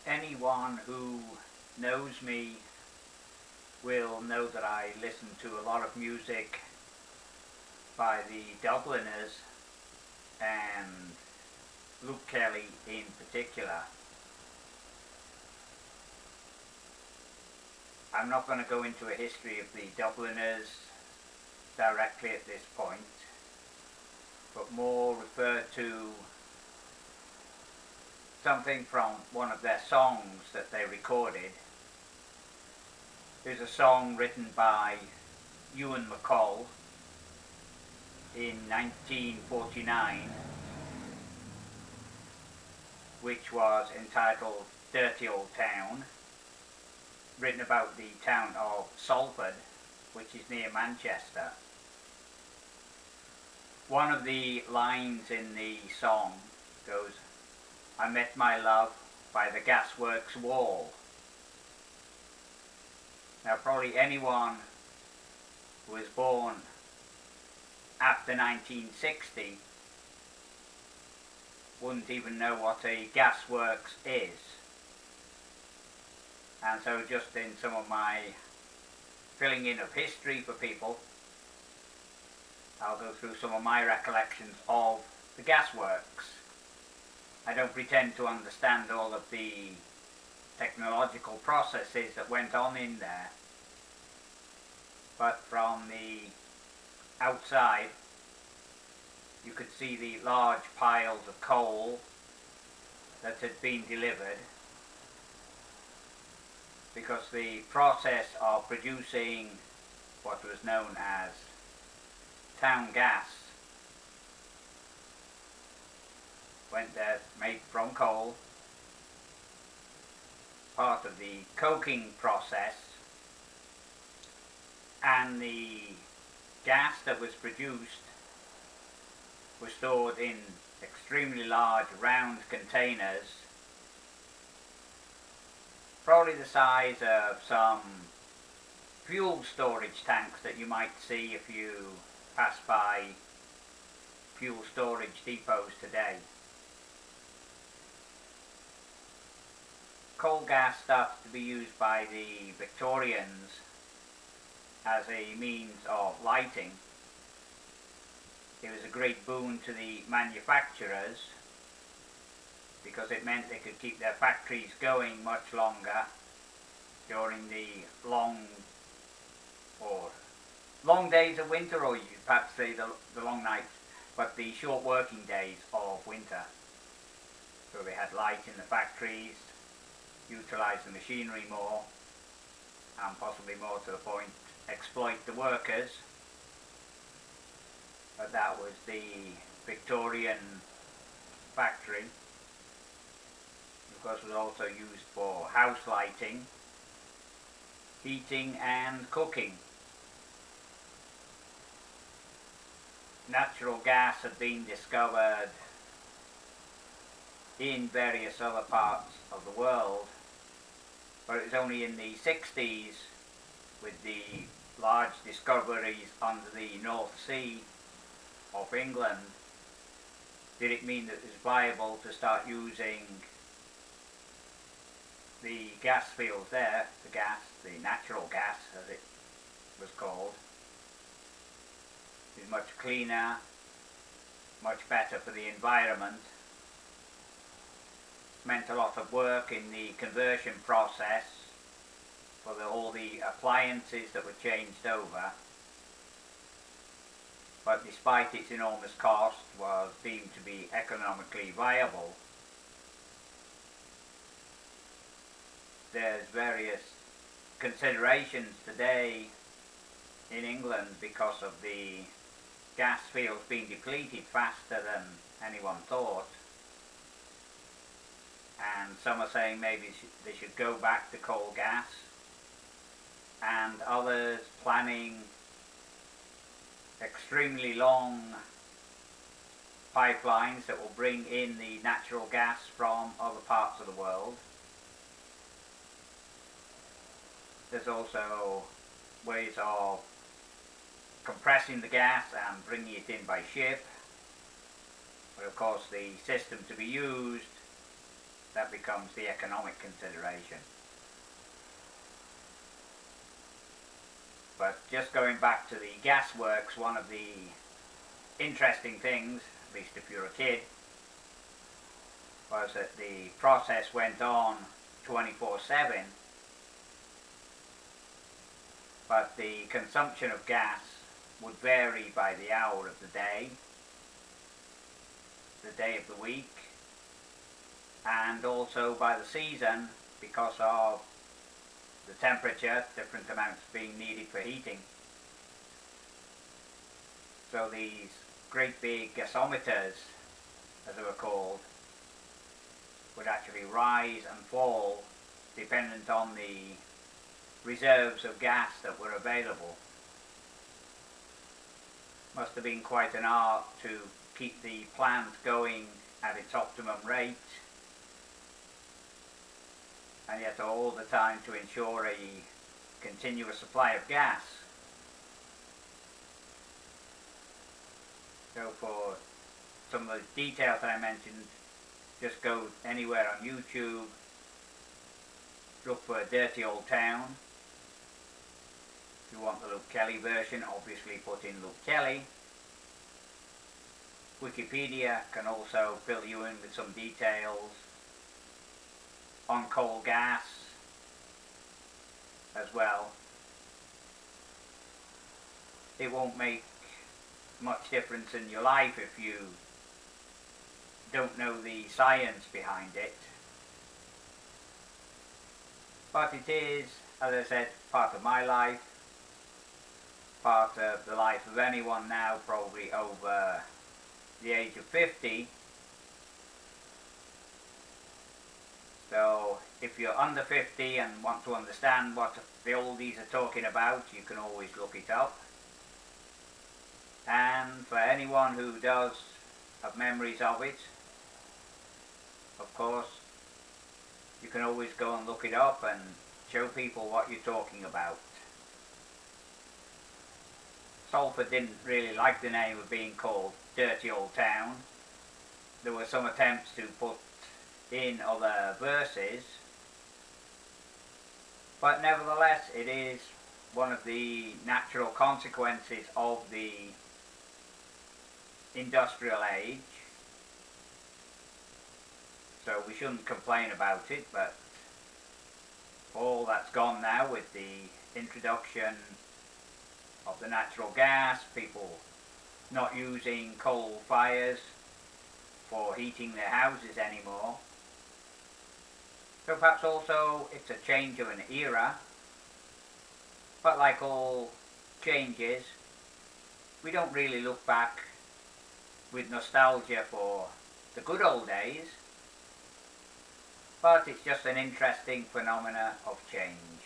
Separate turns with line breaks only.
Anyone who knows me will know that I listen to a lot of music by the Dubliners and Luke Kelly in particular. I'm not going to go into a history of the Dubliners directly at this point, but more refer to something from one of their songs that they recorded. There's a song written by Ewan MacColl in 1949, which was entitled Dirty Old Town, written about the town of Salford, which is near Manchester. One of the lines in the song goes, "I met my love by the Gasworks wall." Now probably anyone who was born after 1960 wouldn't even know what a gasworks is. And so just in some of my filling in of history for people, I'll go through some of my recollections of the gasworks. I don't pretend to understand all of the technological processes that went on in there, but from the outside you could see the large piles of coal that had been delivered, because the process of producing what was known as town gas went there, made from coal, part of the coking process, and the gas that was produced was stored in extremely large round containers, probably the size of some fuel storage tanks that you might see if you pass by fuel storage depots today. Coal gas started to be used by the Victorians as a means of lighting. It was a great boon to the manufacturers because it meant they could keep their factories going much longer during the long days of winter, or you perhaps say the long nights, but the short working days of winter. So they had light in the factories, utilised the machinery more, and possibly more to the point, exploit the workers. But that was the Victorian factory. Of course, it was also used for house lighting, heating and cooking. Natural gas had been discovered in various other parts of the world, but it was only in the 60s, with the large discoveries under the North Sea of England, did it mean that it was viable to start using the gas fields there, the natural gas as it was called. Is much cleaner, much better for the environment. Meant a lot of work in the conversion process for all the appliances that were changed over, but despite its enormous cost was deemed to be economically viable. There's various considerations today in England because of the gas fields being depleted faster than anyone thought, and some are saying maybe they should go back to coal gas, and others planning extremely long pipelines that will bring in the natural gas from other parts of the world. There's also ways of compressing the gas and bringing it in by ship, but of course the system to be used that becomes the economic consideration. But just going back to the Gasworks, one of the interesting things, at least if you're a kid, was that the process went on 24/7, but the consumption of gas would vary by the hour of the day of the week, and also by the season because of the temperature, different amounts being needed for heating. So these great big gasometers, as they were called, would actually rise and fall dependent on the reserves of gas that were available. Must have been quite an art to keep the plant going at its optimum rate, and yet all the time to ensure a continuous supply of gas. So for some of the details that I mentioned, just go anywhere on YouTube, look for Dirty Old Town. If you want the Luke Kelly version, obviously put in Luke Kelly. Wikipedia can also fill you in with some details on coal gas as well. It won't make much difference in your life if you don't know the science behind it. But it is, as I said, part of my life, part of the life of anyone now probably over the age of 50. So if you're under 50 and want to understand what the oldies are talking about, you can always look it up. And for anyone who does have memories of it, of course, you can always go and look it up and show people what you're talking about. Salford didn't really like the name of being called Dirty Old Town. There were some attempts to put in other verses, but nevertheless it is one of the natural consequences of the industrial age. So we shouldn't complain about it, but all that's gone now with the introduction of the natural gas, people not using coal fires for heating their houses anymore. So perhaps also it's a change of an era, but like all changes, we don't really look back with nostalgia for the good old days, but it's just an interesting phenomena of change.